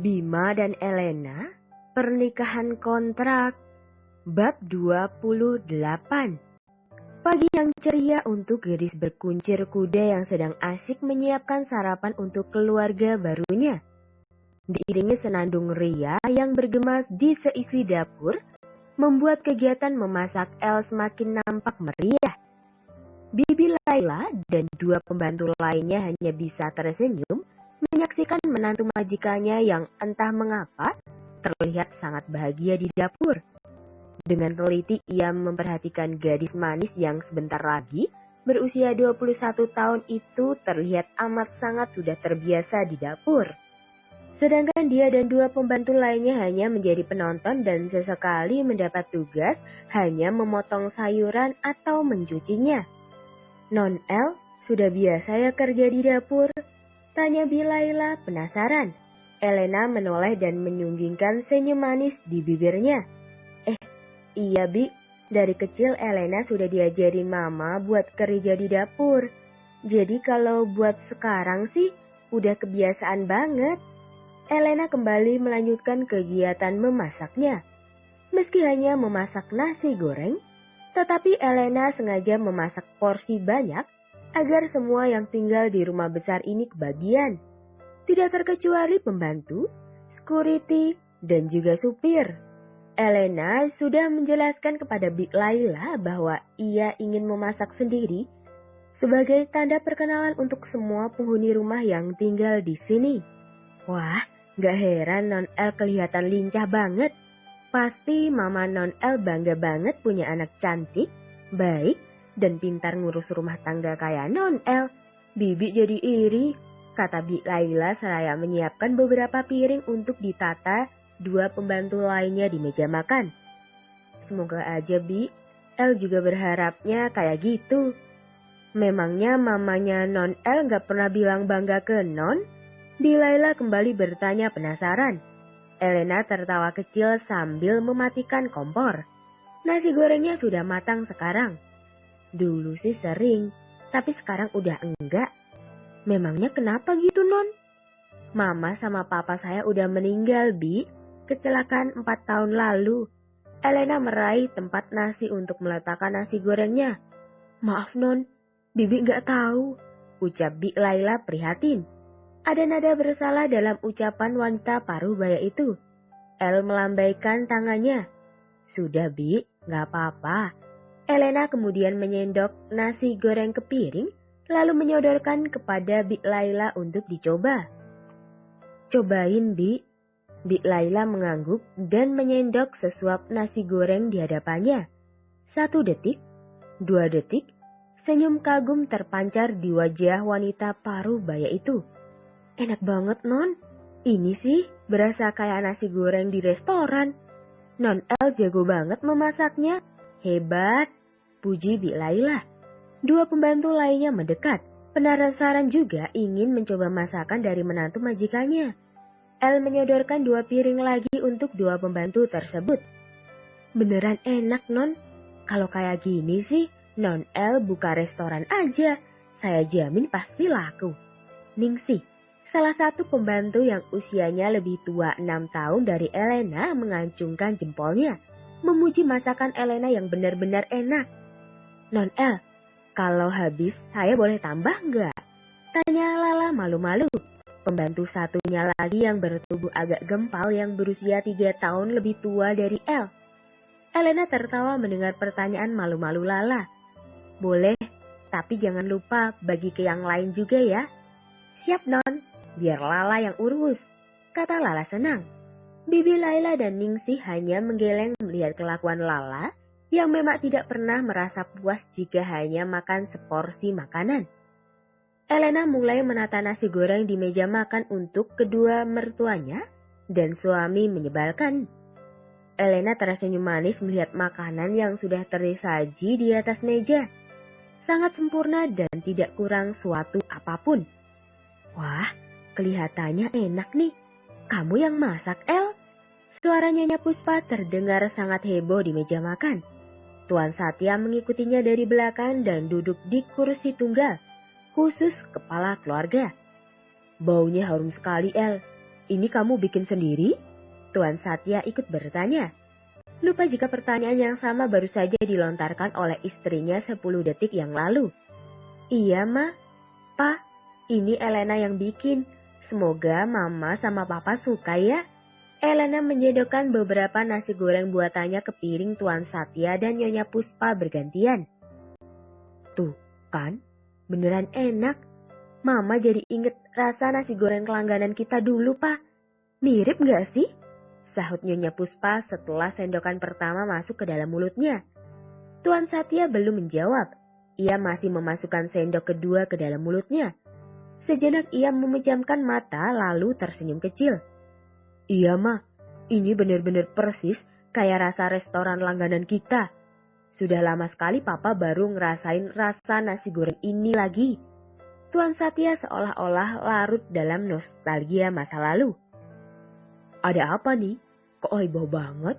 Bima dan Elena, Pernikahan Kontrak, Bab 28. Pagi yang ceria untuk gadis berkuncir kuda yang sedang asik menyiapkan sarapan untuk keluarga barunya. Diiringi senandung ria yang bergema di seisi dapur, membuat kegiatan memasak El semakin nampak meriah. Bibi Laila dan dua pembantu lainnya hanya bisa tersenyum menyaksikan menantu majikannya yang entah mengapa terlihat sangat bahagia di dapur. Dengan teliti ia memperhatikan gadis manis yang sebentar lagi berusia 21 tahun itu terlihat amat sangat sudah terbiasa di dapur. Sedangkan dia dan dua pembantu lainnya hanya menjadi penonton dan sesekali mendapat tugas hanya memotong sayuran atau mencucinya. "Non El, sudah biasa ya kerja di dapur?" tanya Bilaila penasaran. Elena menoleh dan menyunggingkan senyum manis di bibirnya. "Iya Bi, dari kecil Elena sudah diajarin Mama buat kerja di dapur. Jadi kalau buat sekarang sih udah kebiasaan banget." Elena kembali melanjutkan kegiatan memasaknya. Meski hanya memasak nasi goreng, tetapi Elena sengaja memasak porsi banyak agar semua yang tinggal di rumah besar ini kebagian. Tidak terkecuali pembantu, security, dan juga supir. Elena sudah menjelaskan kepada Bik Laila bahwa ia ingin memasak sendiri sebagai tanda perkenalan untuk semua penghuni rumah yang tinggal di sini. Wah, gak heran Non El kelihatan lincah banget. Pasti Mama Non El bangga banget punya anak cantik, baik, dan pintar ngurus rumah tangga kayak Non El. Bibi jadi iri, kata Bik Laila seraya menyiapkan beberapa piring untuk ditata dua pembantu lainnya di meja makan. Semoga aja Bi, El juga berharapnya kayak gitu. Memangnya mamanya Non El gak pernah bilang bangga ke Non? Bilaila kembali bertanya penasaran. Elena tertawa kecil sambil mematikan kompor. Nasi gorengnya sudah matang sekarang. Dulu sih sering, tapi sekarang udah enggak. Memangnya kenapa gitu Non? Mama sama papa saya udah meninggal Bi. Kecelakaan 4 tahun lalu. Elena meraih tempat nasi untuk meletakkan nasi gorengnya. "Maaf Non, Bibi nggak tahu," ucap Bi Laila prihatin. Ada nada bersalah dalam ucapan wanita parubaya itu. El melambaikan tangannya. "Sudah Bi, nggak apa-apa." Elena kemudian menyendok nasi goreng ke piring, lalu menyodorkan kepada Bi Laila untuk dicoba. "Cobain Bi." Bik Laila mengangguk dan menyendok sesuap nasi goreng di hadapannya. 1 detik, 2 detik, senyum kagum terpancar di wajah wanita parubaya itu. "Enak banget Non, ini sih berasa kayak nasi goreng di restoran. Non El jago banget memasaknya, hebat," puji Bik Laila. Dua pembantu lainnya mendekat, penasaran juga ingin mencoba masakan dari menantu majikannya. El menyodorkan 2 piring lagi untuk dua pembantu tersebut. "Beneran enak Non, kalau kayak gini sih Non El buka restoran aja, saya jamin pasti laku." Ningsih, salah satu pembantu yang usianya lebih tua 6 tahun dari Elena mengacungkan jempolnya, memuji masakan Elena yang benar-benar enak. "Non El, kalau habis saya boleh tambah nggak?" tanya Lala malu-malu. Pembantu satunya lagi yang bertubuh agak gempal yang berusia 3 tahun lebih tua dari El. Elena tertawa mendengar pertanyaan malu-malu Lala. "Boleh, tapi jangan lupa bagi ke yang lain juga ya." "Siap Non, biar Lala yang urus," kata Lala senang. Bibi Laila dan Ningsih hanya menggeleng melihat kelakuan Lala yang memang tidak pernah merasa puas jika hanya makan seporsi makanan. Elena mulai menata nasi goreng di meja makan untuk kedua mertuanya dan suami menyebalkan. Elena tersenyum manis melihat makanan yang sudah tersaji di atas meja. Sangat sempurna dan tidak kurang suatu apapun. "Wah, kelihatannya enak nih. Kamu yang masak, El?" Suara Nyonya Puspa terdengar sangat heboh di meja makan. Tuan Satya mengikutinya dari belakang dan duduk di kursi tunggal, khusus kepala keluarga. "Baunya harum sekali El. ini kamu bikin sendiri? Tuan Satya ikut bertanya. Lupa jika pertanyaan yang sama baru saja dilontarkan oleh istrinya 10 detik yang lalu. Iya, Ma. Pa, ini Elena yang bikin. Semoga Mama sama Papa suka ya. Elena menyedokkan beberapa nasi goreng buatannya ke piring Tuan Satya dan Nyonya Puspa bergantian. Tuh, kan? Beneran enak. Mama jadi inget rasa nasi goreng kelangganan kita dulu, Pa. Mirip gak sih? Sahut Nyonya Puspa setelah sendokan pertama masuk ke dalam mulutnya. Tuan Satya belum menjawab. Ia masih memasukkan sendok kedua ke dalam mulutnya. Sejenak ia memejamkan mata lalu tersenyum kecil. Iya, Ma. Ini benar-benar persis kayak rasa restoran langganan kita. Sudah lama sekali Papa baru ngerasain rasa nasi goreng ini lagi. Tuan Satya seolah-olah larut dalam nostalgia masa lalu. Ada apa nih? Kok heboh banget?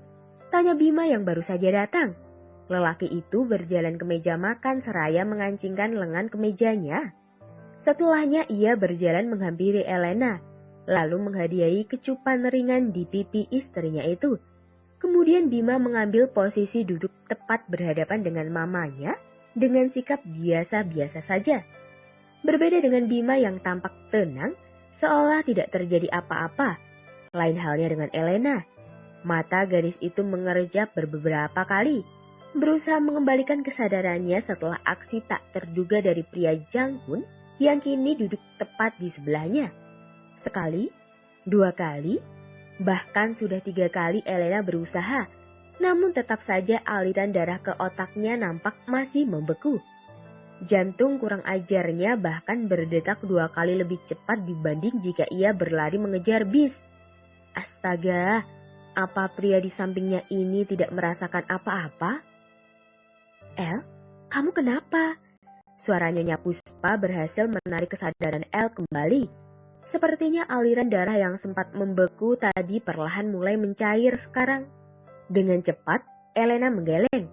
Tanya Bima yang baru saja datang. Lelaki itu berjalan ke meja makan seraya mengancingkan lengan ke mejanya. Setelahnya ia berjalan menghampiri Elena, lalu menghadiahi kecupan ringan di pipi istrinya itu. Kemudian Bima mengambil posisi duduk tepat berhadapan dengan mamanya dengan sikap biasa-biasa saja. Berbeda dengan Bima yang tampak tenang, seolah tidak terjadi apa-apa. Lain halnya dengan Elena. Mata gadis itu mengerjap beberapa kali, berusaha mengembalikan kesadarannya setelah aksi tak terduga dari pria jangkun yang kini duduk tepat di sebelahnya. Sekali, 2 kali, bahkan sudah 3 kali Elena berusaha, namun tetap saja aliran darah ke otaknya nampak masih membeku. Jantung kurang ajarnya bahkan berdetak 2 kali lebih cepat dibanding jika ia berlari mengejar bis. Astaga, apa pria di sampingnya ini tidak merasakan apa-apa? El, kamu kenapa? Suara Nyonya Puspa berhasil menarik kesadaran El kembali. Sepertinya aliran darah yang sempat membeku tadi perlahan mulai mencair sekarang. Dengan cepat, Elena menggeleng.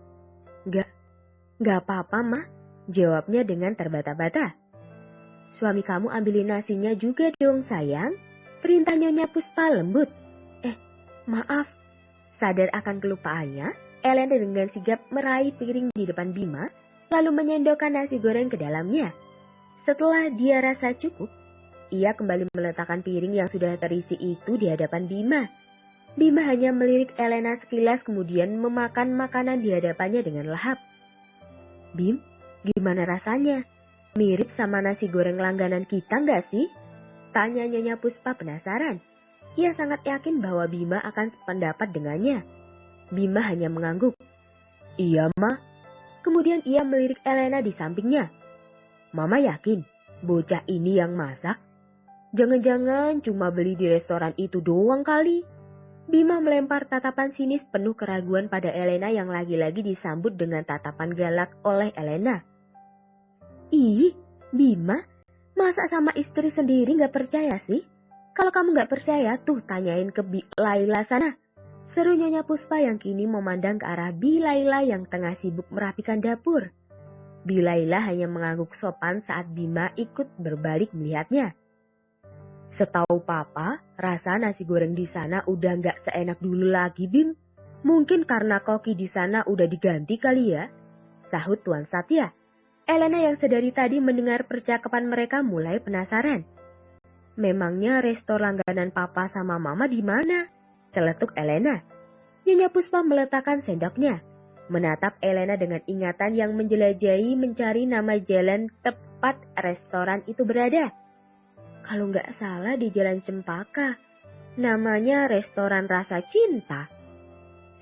Gak apa-apa, Ma. Jawabnya dengan terbata-bata. Suami kamu ambilin nasinya juga dong, sayang. Perintah Nyonya Puspa lembut. Maaf. Sadar akan kelupaannya, Elena dengan sigap meraih piring di depan Bima, lalu menyendokkan nasi goreng ke dalamnya. Setelah dia rasa cukup, ia kembali meletakkan piring yang sudah terisi itu di hadapan Bima. Bima hanya melirik Elena sekilas kemudian memakan makanan di hadapannya dengan lahap. Bim, gimana rasanya? Mirip sama nasi goreng langganan kita nggak sih? Tanya Nyonya Puspa penasaran. Ia sangat yakin bahwa Bima akan sependapat dengannya. Bima hanya mengangguk. Iya, Ma. Kemudian ia melirik Elena di sampingnya. Mama yakin bocah ini yang masak? Jangan-jangan cuma beli di restoran itu doang kali? Bima melempar tatapan sinis penuh keraguan pada Elena yang lagi-lagi disambut dengan tatapan galak oleh Elena. Ih, Bima, masa sama istri sendiri gak percaya sih? Kalau kamu gak percaya, tuh tanyain ke Bi Laila sana. Seru Nyonya Puspa yang kini memandang ke arah Bi Laila yang tengah sibuk merapikan dapur. Bi Laila hanya mengangguk sopan saat Bima ikut berbalik melihatnya. Setahu Papa, rasa nasi goreng di sana udah gak seenak dulu lagi, Bim. Mungkin karena koki di sana udah diganti kali ya, sahut Tuan Satya. Elena yang sedari tadi mendengar percakapan mereka mulai penasaran. Memangnya resto langganan Papa sama Mama di mana? Celetuk Elena. Nyonya Puspa meletakkan sendoknya, menatap Elena dengan ingatan yang menjelajahi mencari nama jalan tepat restoran itu berada. Kalau nggak salah di Jalan Cempaka, namanya Restoran Rasa Cinta.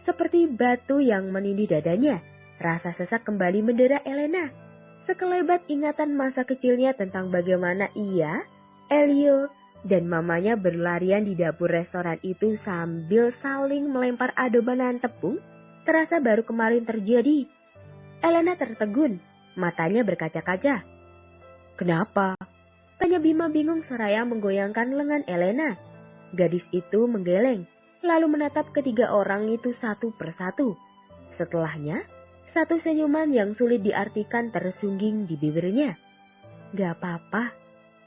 Seperti batu yang menindih dadanya, rasa sesak kembali mendera Elena. Sekelebat ingatan masa kecilnya tentang bagaimana ia, Elio, dan mamanya berlarian di dapur restoran itu sambil saling melempar adonan tepung, terasa baru kemarin terjadi. Elena tertegun, matanya berkaca-kaca. Kenapa? Tanya Bima bingung seraya menggoyangkan lengan Elena. Gadis itu menggeleng, lalu menatap ketiga orang itu satu persatu. Setelahnya, satu senyuman yang sulit diartikan tersungging di bibirnya. Gak apa-apa.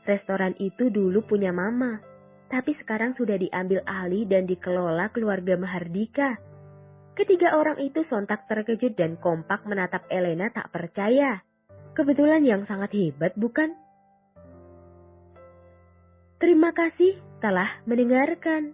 Restoran itu dulu punya Mama. tapi sekarang sudah diambil alih dan dikelola keluarga Mahardika. Ketiga orang itu sontak terkejut dan kompak menatap Elena tak percaya. Kebetulan yang sangat hebat, bukan? Terima kasih telah mendengarkan.